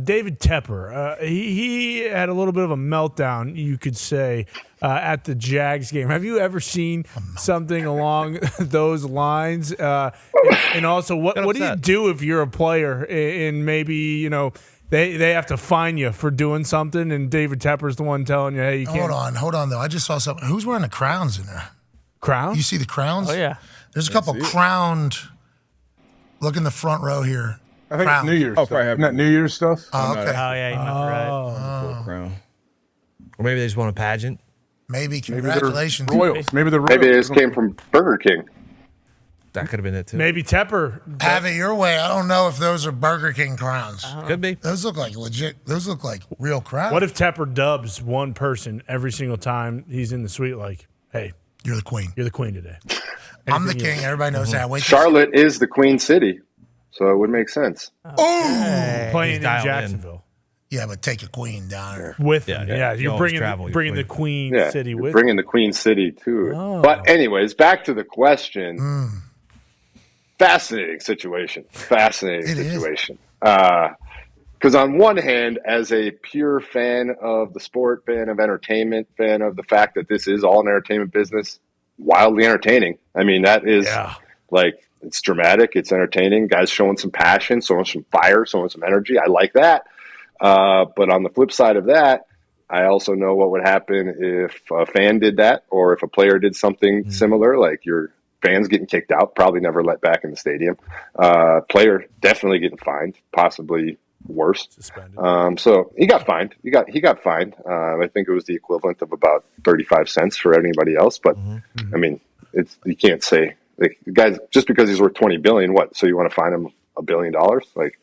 David Tepper, he had a little bit of a meltdown, you could say, at the Jags game. Have you ever seen something along those lines? And also, what do you do if you're a player and maybe, they have to fine you for doing something, and David Tepper's the one telling you, hey, you can't. Hold on, though. I just saw something. Who's wearing the crowns in there? Crowns? You see the crowns? Oh, yeah. There's a couple crowned. Look in the front row here. I think it's New Year's stuff. Isn't that New Year's stuff? Oh, okay. Oh, yeah, you might be right. Crown. Or maybe they just want a pageant. Maybe congratulations. Maybe they're royals. Maybe they're royals. Maybe it just came from Burger King. That could have been it, too. Maybe Tepper. Have it your way. I don't know if those are Burger King crowns. Could be. Those look like legit. Those look like real crowns. What if Tepper dubs one person every single time he's in the suite like, hey, you're the queen. You're the queen today. I'm the king. Everybody knows that. Wait, Charlotte is the Queen City, so it would make sense. Playing in Jacksonville. Yeah, but take a queen down there. With him. Yeah, you're bringing the Queen City with bringing the Queen City, too. Oh. But anyways, back to the question. Fascinating situation. Because on one hand, as a pure fan of the sport, fan of entertainment, fan of the fact that this is all an entertainment business, wildly entertaining. I mean, that is it's dramatic, it's entertaining. Guys showing some passion, showing some fire, showing some energy. I like that. But on the flip side of that, I also know what would happen if a fan did that, or if a player did something similar, like your fans getting kicked out, probably never let back in the stadium. Player definitely getting fined, possibly worse. Suspended. So he got fined. He got fined. I think it was the equivalent of about 35 cents for anybody else. But I mean, you can't say the guys just because he's worth $20 billion. What? So you want to fine him $1 billion? Like,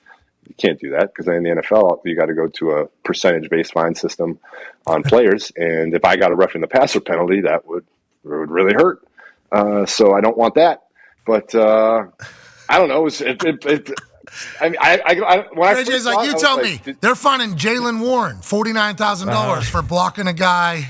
you can't do that because in the NFL you got to go to a percentage-based fine system on players. And if I got a roughing the passer penalty, that would really hurt. So I don't want that. But I don't know. JJ's like, you tell me. They're fining Jaylen Warren $49,000 for blocking a guy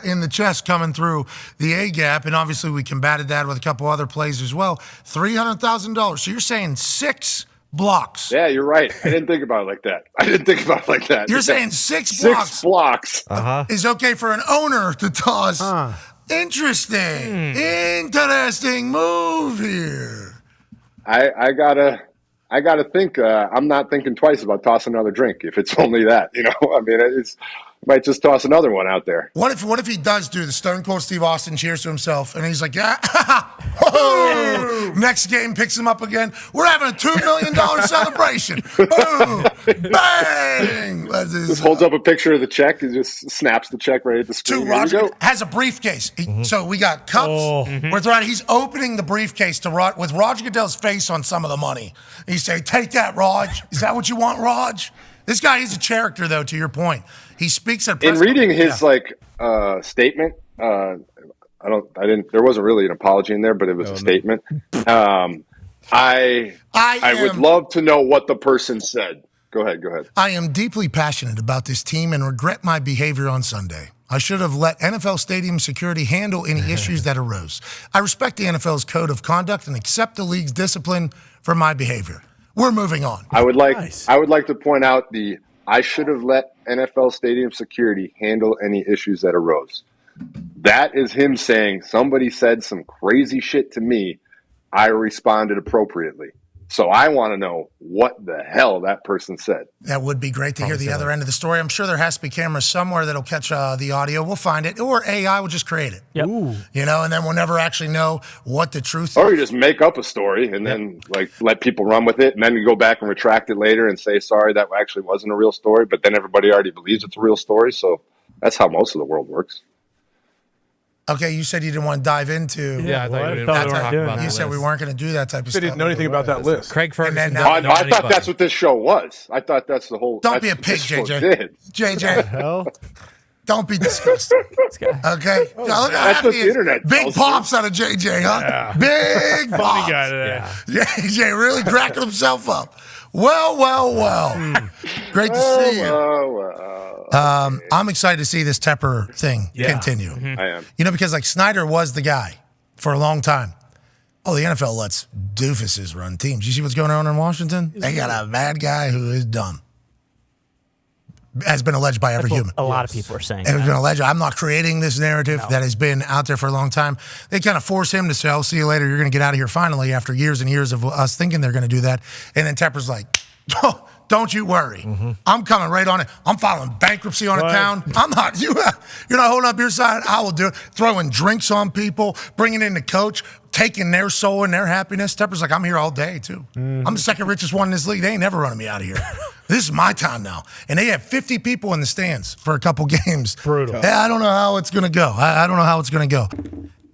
in the chest coming through the A-gap, and obviously we combated that with a couple other plays as well. $300,000. So you're saying 6 blocks. Yeah, you're right. I didn't think about it like that. You're saying 6 blocks. 6 blocks is okay for an owner to toss. Interesting. Interesting move here. I gotta think. I'm not thinking twice about tossing another drink if it's only that. I mean, might just toss another one out there. What if he does do the Stone Cold Steve Austin cheers to himself and he's like, yeah, next game picks him up again. We're having a $2 million celebration. Bang! Just holds up a picture of the check and just snaps the check right at the screen. Roger has a briefcase. So we got cups. He's opening the briefcase with Roger Goodell's face on some of the money. He say, take that, Raj. Is that what you want, Raj? This guy is a character, though, to your point. He speaks at in reading his statement. There wasn't really an apology in there, but it was a statement. I would love to know what the person said. Go ahead. I am deeply passionate about this team and regret my behavior on Sunday. I should have let NFL stadium security handle any issues that arose. I respect the NFL's code of conduct and accept the league's discipline for my behavior. We're moving on. I would like to point out I should have let NFL stadium security handle any issues that arose. That is him saying somebody said some crazy shit to me. I responded appropriately. So I want to know what the hell that person said. That would be great to hear the other end of the story. I'm sure there has to be cameras somewhere that'll catch the audio. We'll find it. Or AI will just create it. Yep. And then we'll never actually know what the truth is. Or you just make up a story and then let people run with it. And then you go back and retract it later and say, sorry, that actually wasn't a real story. But then everybody already believes it's a real story. So that's how most of the world works. Okay, you said you didn't want to dive into. Yeah, I thought you didn't want to talk about that. You said we weren't going to do that type of stuff. They didn't know anything about that list. Craig Ferguson. I thought that's what this show was. I thought that's the whole. Don't be a pig, JJ. JJ. Don't be disgusting. Okay? That's what the internet Big pops out of JJ, huh? Yeah. Big pops. Funny guy today. JJ really cracking himself up. Well. Great to see you. I'm excited to see this Tepper thing continue. I am. Because Snyder was the guy for a long time. Oh, the NFL lets doofuses run teams. You see what's going on in Washington? They got a bad guy who is dumb. has been alleged by every human. A lot of people are saying It's been alleged. I'm not creating this narrative No. that has been out there for a long time. They kind of force him to say, "I'll see you later. You're going to get out of here finally," after years and years of us thinking they're going to do that. And then Tepper's like, "Oh, don't you worry. I'm coming right on it. I'm filing bankruptcy on a town. I'm not. You're not holding up your side. I will do it. Throwing drinks on people, bringing in the coach, taking their soul and their happiness." Tepper's like, "I'm here all day too. I'm the second richest one in this league. They ain't never running me out of here. This is my town now." And they have 50 people in the stands for a couple games. Brutal. Yeah, I don't know how it's gonna go. I don't know how it's gonna go.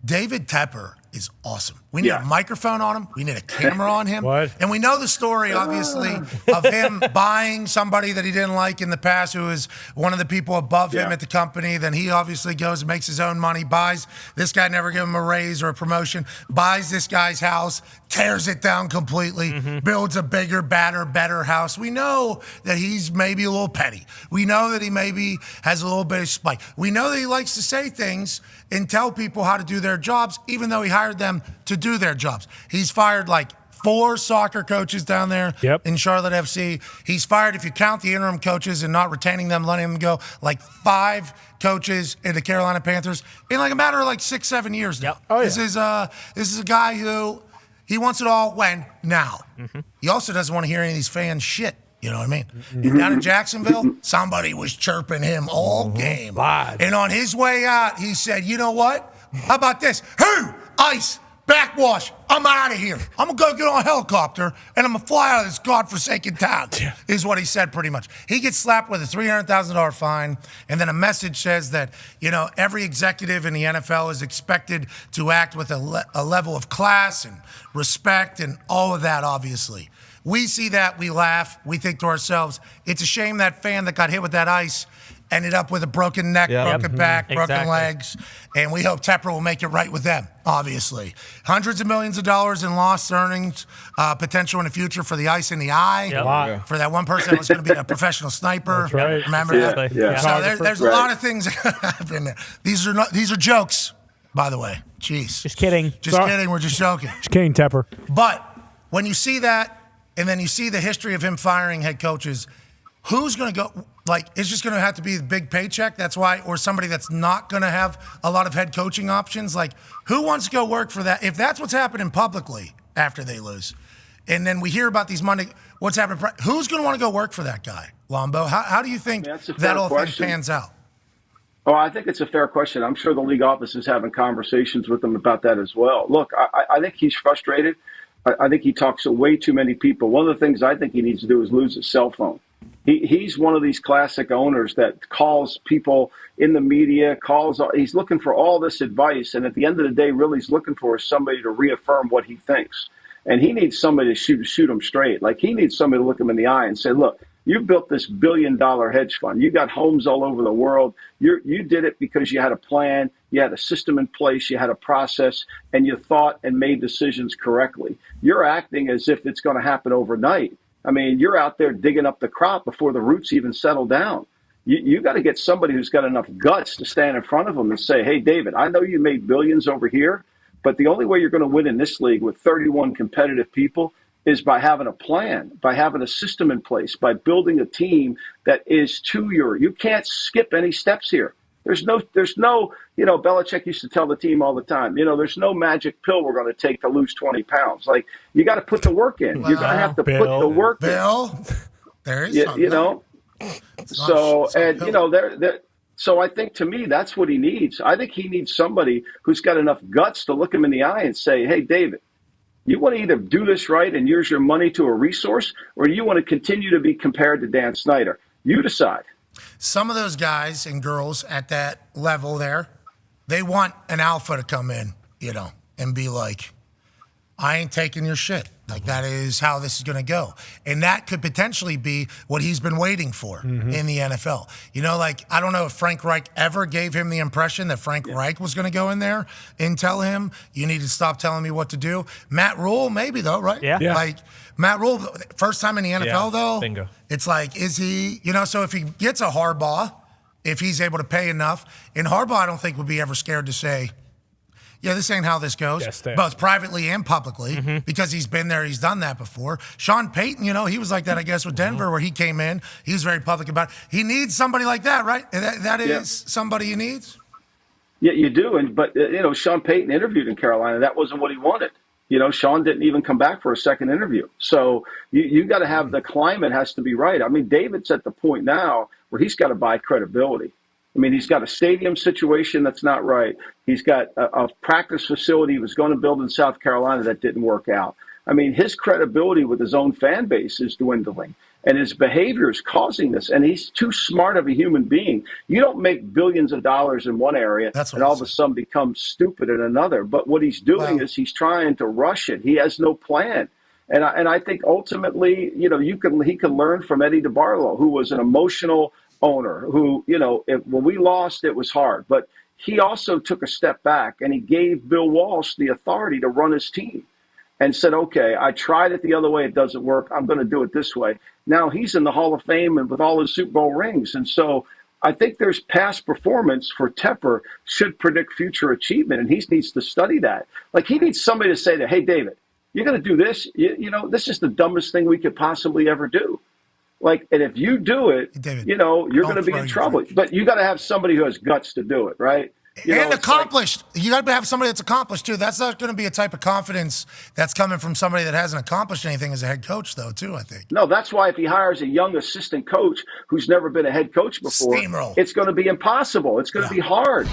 David Tepper is awesome. We need a microphone on him. We need a camera on him. What? And we know the story, obviously, of him buying somebody that he didn't like in the past who was one of the people above him at the company. Then he obviously goes and makes his own money, buys this guy, never give him a raise or a promotion, buys this guy's house, tears it down completely, builds a bigger, badder, better house. We know that he's maybe a little petty. We know that he maybe has a little bit of spite. We know that he likes to say things and tell people how to do their jobs, even though he hired them to do their jobs. He's fired like 4 soccer coaches down there in Charlotte FC. He's fired, if you count the interim coaches and not retaining them, letting them go, like 5 coaches in the Carolina Panthers in like a matter of like 6-7 years now. This is a guy who he wants it all when? Now. He also doesn't want to hear any of these fans shit. You know what I mean? And down in Jacksonville, somebody was chirping him all game. And on his way out, he said, "You know what? How about this? Hey, ice, backwash, I'm out of here. I'm going to go get on a helicopter, and I'm going to fly out of this godforsaken town," is what he said pretty much. He gets slapped with a $300,000 fine, and then a message says that, every executive in the NFL is expected to act with a level of class and respect and all of that, obviously. We see that, we laugh, we think to ourselves, it's a shame that fan that got hit with that ice ended up with a broken neck, broken back, broken legs, and we hope Tepper will make it right with them, obviously. Hundreds of millions of dollars in lost earnings, potential in the future for the ice in the eye, for that one person that was going to be a professional sniper. That's right. Remember that? Yeah. So there's a lot of things that happen there. These are jokes, by the way. Jeez. Just kidding. Just kidding. We're just joking. Just kidding, Tepper. But when you see that, and then you see the history of him firing head coaches, who's going to go? Like, it's just going to have to be the big paycheck. That's why, or somebody that's not going to have a lot of head coaching options. Like, who wants to go work for that? If that's what's happening publicly after they lose, and then we hear about these Monday, what's happening? Who's going to want to go work for that guy, Lombo? How do you think that whole thing pans out? Oh, I think it's a fair question. I'm sure the league office is having conversations with him about that as well. Look, I think he's frustrated. I think he talks to way too many people. One of the things I think he needs to do is lose his cell phone. He's one of these classic owners that calls people in the media, he's looking for all this advice. And at the end of the day, really he's looking for somebody to reaffirm what he thinks. And he needs somebody to shoot him straight. Like, he needs somebody to look him in the eye and say, "Look, you built this $1 billion hedge fund. You got homes all over the world. You did it because you had a plan, you had a system in place, you had a process, and you thought and made decisions correctly. You're acting as if it's going to happen overnight. I mean, you're out there digging up the crop before the roots even settle down. You got to get somebody who's got enough guts to stand in front of them and say, 'Hey, David, I know you made billions over here, but the only way you're going to win in this league with 31 competitive people is by having a plan, by having a system in place, by building a team that is you can't skip any steps here. There's no, Belichick used to tell the team all the time, there's no magic pill we're going to take to lose 20 pounds. Like, you got to put the work in. You're going to have to put the work in. There is something. So I think, to me, that's what he needs. I think he needs somebody who's got enough guts to look him in the eye and say, "Hey, David, you want to either do this right and use your money to a resource, or do you want to continue to be compared to Dan Snyder? You decide." Some of those guys and girls at that level there, they want an alpha to come in, and be like, "I ain't taking your shit." Like, that is how this is going to go. And that could potentially be what he's been waiting for in the NFL. I don't know if Frank Reich ever gave him the impression that Frank Reich was going to go in there and tell him, "You need to stop telling me what to do." Matt Rule, maybe, though, right? Yeah. Like, Matt Rule, first time in the NFL, though, bingo. It's like, is he, so if he gets a Harbaugh, if he's able to pay enough, and Harbaugh I don't think would be ever scared to say, yeah, this ain't how this goes, both privately and publicly, because he's been there, he's done that before. Sean Payton, he was like that, I guess, with Denver, where he came in. He was very public about it. He needs somebody like that, right? That is somebody he needs? Yeah, you do. But Sean Payton interviewed in Carolina. That wasn't what he wanted. Sean didn't even come back for a second interview. So you got to have the climate has to be right. I mean, David's at the point now where he's got to buy credibility. I mean, he's got a stadium situation that's not right. He's got a practice facility he was going to build in South Carolina that didn't work out. I mean, his credibility with his own fan base is dwindling, and his behavior is causing this. And he's too smart of a human being. You don't make billions of dollars in one area and all of a sudden become stupid in another. But what he's doing is he's trying to rush it. He has no plan. And I think ultimately, he can learn from Eddie DeBartolo, who was an emotional owner who, when we lost, it was hard. But he also took a step back and he gave Bill Walsh the authority to run his team and said, okay, I tried it the other way. It doesn't work. I'm going to do it this way. Now he's in the Hall of Fame and with all his Super Bowl rings. And so I think there's past performance for Tepper should predict future achievement. And he needs to study that. Like he needs somebody to say that, hey, David, you're going to do this. This is the dumbest thing we could possibly ever do. And if you do it, David, you're going to be in trouble. But you got to have somebody who has guts to do it, right? And accomplished. You got to have somebody that's accomplished, too. That's not going to be a type of confidence that's coming from somebody that hasn't accomplished anything as a head coach, though, too, I think. No, that's why if he hires a young assistant coach who's never been a head coach before, Steamroll. it's going to be impossible. It's going to be hard.